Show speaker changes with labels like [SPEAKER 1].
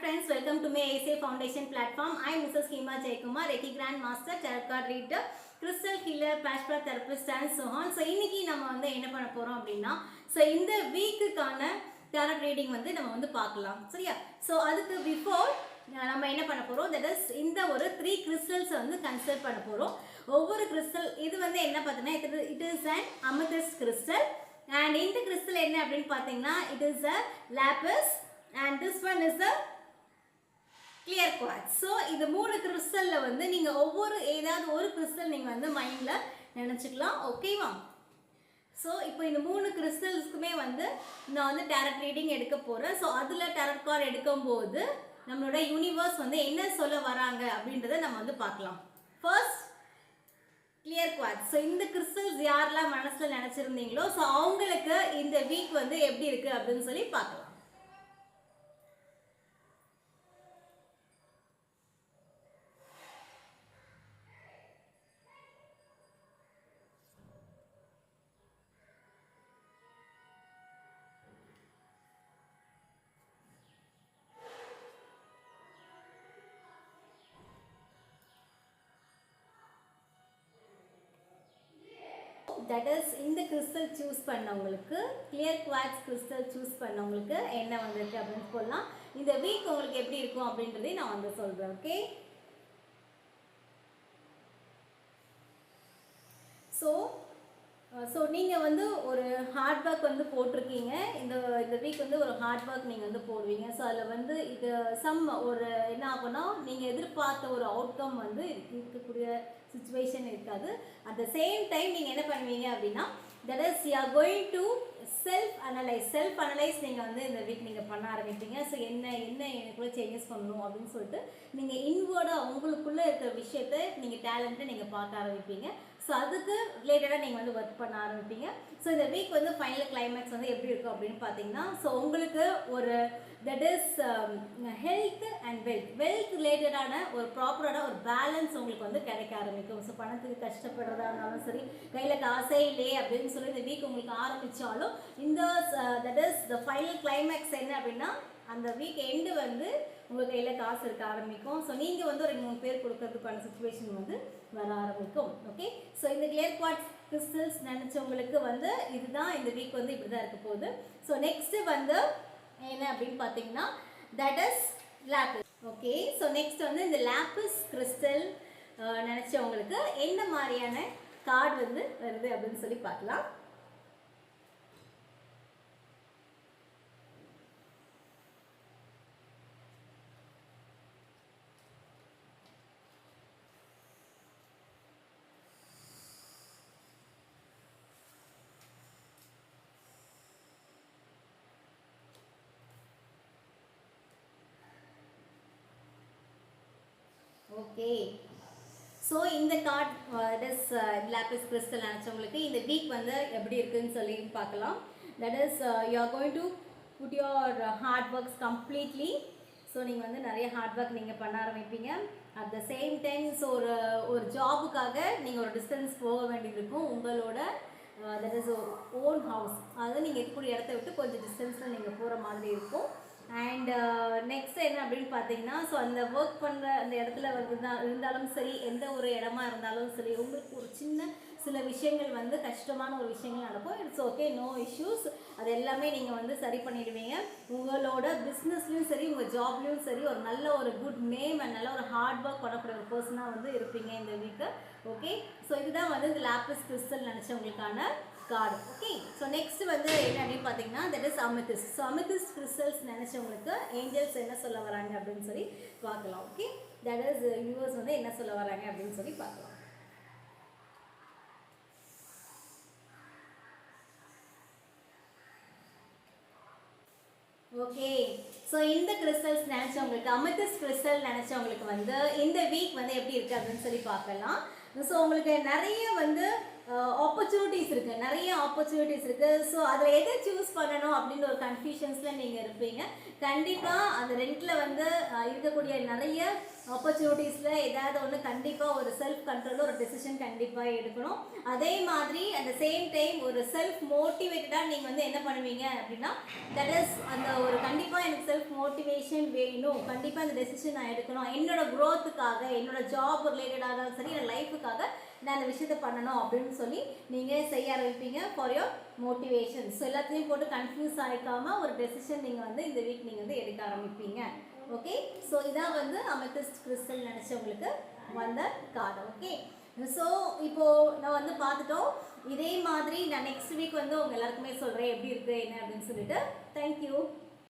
[SPEAKER 1] friends, welcome to my ASA Foundation platform. I am Mrs. Hema Jaikumar, Reiki Grand Master, Tarot Card Reader, Crystal Healer, Flashback Therapist and so on. So இன்னைக்கு நம்ம வந்து என்ன பண்ண போறோம் அப்படினா இந்த வீக்குக்கான tarot reading வந்து நம்ம வந்து பார்க்கலாம். சரியா? So அதுக்கு before நம்ம என்ன பண்ண போறோம், that is இந்த ஒரு 3 crystals வந்து கன்சிடர் பண்ண போறோம். ஒவ்வொரு crystal இது வந்து என்ன பார்த்தீங்கன்னா it is an amethyst crystal and இந்த crystal என்ன அப்படினு பாத்தீங்கன்னா it is a lapis and this one is a clear quartz. So இது மூணு கிறிஸ்டல்ல வந்து நீங்க ஒவ்வொரு ஏதாவது ஒரு கிறிஸ்டல் நீங்க வந்து மைண்ட்ல நினைச்சுக்கலாம். ஓகேவா? சோ இப்போ இந்த மூணு கிறிஸ்டல்ஸ்க்குமே வந்து நான் வந்து டாரட் ரீடிங் எடுக்க போறேன். சோ அதுல டாரட் கார்டு எடுக்கும்போது நம்மளோட யூனிவர்ஸ் வந்து என்ன சொல்ல வராங்க அப்படின்றத நம்ம வந்து பார்க்கலாம். First clear quartz. ஸோ இந்த கிறிஸ்டல்ஸ் யாரெல்லாம் மனசுல நினைச்சிருந்தீங்களோ ஸோ அவங்களுக்கு இந்த வீக் வந்து எப்படி இருக்கு அப்படின்னு சொல்லி பார்க்கலாம். That is இந்த crystal choose பண்ணவங்களுக்கு clear quartz crystal choose பண்ணவங்களுக்கு என்ன வந்திருக்கு அப்படின்னு சொல்லலாம். இந்த வீக் உங்களுக்கு எப்படி இருக்கும் அப்படின்றதை நான் வந்து சொல்றேன். ஓகே, ஸோ நீங்கள் வந்து ஒரு ஹார்ட் ஒர்க் வந்து போட்டிருக்கீங்க. இந்த வீக் வந்து ஒரு ஹார்ட் ஒர்க் நீங்கள் வந்து போடுவீங்க. ஸோ அதில் வந்து இது ஒரு என்ன ஆகும்னா நீங்கள் எதிர்பார்த்த ஒரு அவுட்கம் வந்து இருக்கக்கூடிய சுச்சுவேஷன் இருக்காது. அட் த சேம் டைம் நீங்கள் என்ன பண்ணுவீங்க அப்படின்னா that is you are going to self analyse நீங்கள் வந்து இந்த வீக் நீங்கள் பண்ண ஆரம்பிப்பீங்க. ஸோ என்ன எனக்குள்ளே சேஞ்சஸ் பண்ணணும் அப்படின்னு சொல்லிட்டு நீங்கள் இன்வேர்டாக உங்களுக்குள்ளே இருக்கிற விஷயத்தை நீங்கள் டேலண்ட்டை நீங்கள் பார்க்க ஆரம்பிப்பீங்க. ஸோ அதுக்கு ரிலேட்டடாக நீங்கள் வந்து ஒர்க் பண்ண ஆரம்பிப்பீங்க. ஸோ இந்த வீக் வந்து ஃபைனல் கிளைமேக்ஸ் வந்து எப்படி இருக்கும் அப்படின்னு பார்த்தீங்கன்னா ஸோ உங்களுக்கு ஒரு that is health and wealth ரிலேட்டடான ஒரு ப்ராப்பரான ஒரு பேலன்ஸ் உங்களுக்கு வந்து கிடைக்க ஆரம்பிக்கும். ஸோ பணத்துக்கு கஷ்டப்படுறதா இருந்தாலும் சரி, கையில் காசே இல்லையே அப்படின்னு சொல்லி இந்த வீக் உங்களுக்கு ஆரம்பித்தாலும் இந்த that is the final climax என்ன அப்படின்னா அந்த வீக் எண்டு வந்து உங்கள் கையில் காசு இருக்க ஆரம்பிக்கும். ஸோ நீங்கள் வந்து ஒரு 3 பேர் கொடுக்கறதுக்கான சுச்சுவேஷன் வந்து வர ஆரம்பிக்கும். ஓகே, ஸோ இந்த கிளியர் குவார்ட்ஸ் கிறிஸ்டல்ஸ் நினச்சவங்களுக்கு வந்து இதுதான் இந்த வீக் வந்து இப்படி தான் இருக்க போகுது. ஸோ நெக்ஸ்ட்டு வந்து என்ன அப்படின்னு பார்த்தீங்கன்னா that is lapis. Okay, so next வந்து இந்த லாப்பிஸ் கிறிஸ்டல் நினச்சவங்களுக்கு என்ன மாதிரியான கார்டு வந்து வருது அப்படின்னு சொல்லி பார்க்கலாம். ஓகே, ஸோ இந்த கார்ட் இஸ் லாப்பிஸ் கிறிஸ்டல் நினச்சவங்களுக்கு இந்த வீக் வந்து எப்படி இருக்குன்னு சொல்லி பார்க்கலாம். That is you are going to put your hard works completely. So நீங்கள் வந்து நிறைய ஹார்ட் ஒர்க் நீங்கள் பண்ண ஆரம்பிப்பீங்க. At the same time so ஒரு ஜாபுக்காக நீங்கள் ஒரு டிஸ்டன்ஸ் போக வேண்டியது இருக்கும். உங்களோட தட் இஸ் ஓன் ஹவுஸ், அதாவது நீங்கள் இருக்கக்கூடிய இடத்த விட்டு கொஞ்சம் டிஸ்டன்ஸில் நீங்கள் போகிற மாதிரி இருக்கும். அண்ட் நெக்ஸ்ட் என்ன அப்படின்னு பார்த்தீங்கன்னா ஸோ அந்த ஒர்க் பண்ணுற அந்த இடத்துல இருந்தாலும் சரி, எந்த ஒரு இடமா இருந்தாலும் சரி, உங்களுக்கு ஒரு சில விஷயங்கள் வந்து கஷ்டமான ஒரு விஷயங்கள் நடக்கும். It's okay, no issues. அது எல்லாமே நீங்கள் வந்து சரி பண்ணிடுவீங்க. உங்களோட பிஸ்னஸ்லையும் சரி, உங்கள் ஜாப்லேயும் சரி ஒரு நல்ல ஒரு குட் நேம் அண்ட் நல்ல ஒரு ஹார்ட் ஒர்க் பண்ணக்கூடிய ஒரு பர்சனாக வந்து இருப்பீங்க இந்த வீக்கு. ஓகே, ஸோ இதுதான் வந்து இந்த லாப்பிஸ் கிறிஸ்டல் நினச்சவங்களுக்கான கார்டு. ஓகே, ஸோ நெக்ஸ்ட் வந்து என்ன அப்படின்னு பார்த்தீங்கன்னா that is amethyst. So amethyst crystals நினச்சவங்களுக்கு ஏஞ்சல்ஸ் என்ன சொல்ல வராங்க அப்படின்னு சொல்லி பார்க்கலாம். ஓகே, தட் இஸ் யூனிவர்ஸ் வந்து என்ன சொல்ல வராங்க அப்படின்னு சொல்லி பார்க்கலாம். ஓகே, ஸோ இந்த கிறிஸ்டல்ஸ் நினச்சவங்களுக்கு அமெத்திஸ்ட் கிறிஸ்டல் நினச்சவங்களுக்கு வந்து இந்த வீக் வந்து எப்படி இருக்குது அப்படின்னு சொல்லி பார்க்கலாம். ஸோ உங்களுக்கு நிறைய வந்து ஆப்பர்ச்சுனிட்டிஸ் இருக்குது, நிறைய ஆப்பர்ச்சுனிட்டிஸ் இருக்குது. ஸோ அதில் எதை சூஸ் பண்ணணும் அப்படின்னு ஒரு கன்ஃபியூஷன்ஸில் நீங்கள் இருப்பீங்க. கண்டிப்பாக அந்த ரெண்டில் வந்து இருக்கக்கூடிய நிறைய ஆப்பர்ச்சுனிட்டிஸில் ஏதாவது ஒன்று கண்டிப்பாக ஒரு செல்ஃப் கண்ட்ரோலில் ஒரு டெசிஷன் கண்டிப்பாக எடுக்கணும். அதே மாதிரி அட் சேம் டைம் ஒரு செல்ஃப் மோட்டிவேட்டடாக நீங்கள் வந்து என்ன பண்ணுவீங்க அப்படின்னா, தட் இஸ் அந்த ஒரு கண்டிப்பாக எனக்கு செல்ஃப் மோட்டிவேஷன் வேணும், கண்டிப்பாக அந்த டெசிஷன் நான் எடுக்கணும், என்னோட க்ரோத்துக்காக, என்னோட ஜாப் ரிலேட்டடாக சரி, என் லைஃபுக்காக நான் அந்த விஷயத்தை பண்ணணும் அப்படின்னு சொல்லி நீங்கள் செய்ய ஆரம்பிப்பீங்க ஃபார் யோர் மோட்டிவேஷன். ஸோ எல்லாத்தையும் போட்டு கன்ஃபியூஸ் ஆகிக்காமல் ஒரு டெசிஷன் நீங்கள் வந்து இந்த வீக் நீங்கள் வந்து எடுக்க ஆரம்பிப்பீங்க. ஓகே, ஸோ இதான் வந்து அமெத்திஸ்ட் கிறிஸ்டல் நினச்சவங்களுக்கு வந்த கார்டு. ஓகே, ஸோ இப்போது நான் வந்து பார்த்துட்டோம். இதே மாதிரி நான் நெக்ஸ்ட் வீக் வந்து உங்கள் எல்லாருக்குமே சொல்கிறேன் எப்படி இருக்குது என்ன அப்படின்னு சொல்லிட்டு. தேங்க்யூ.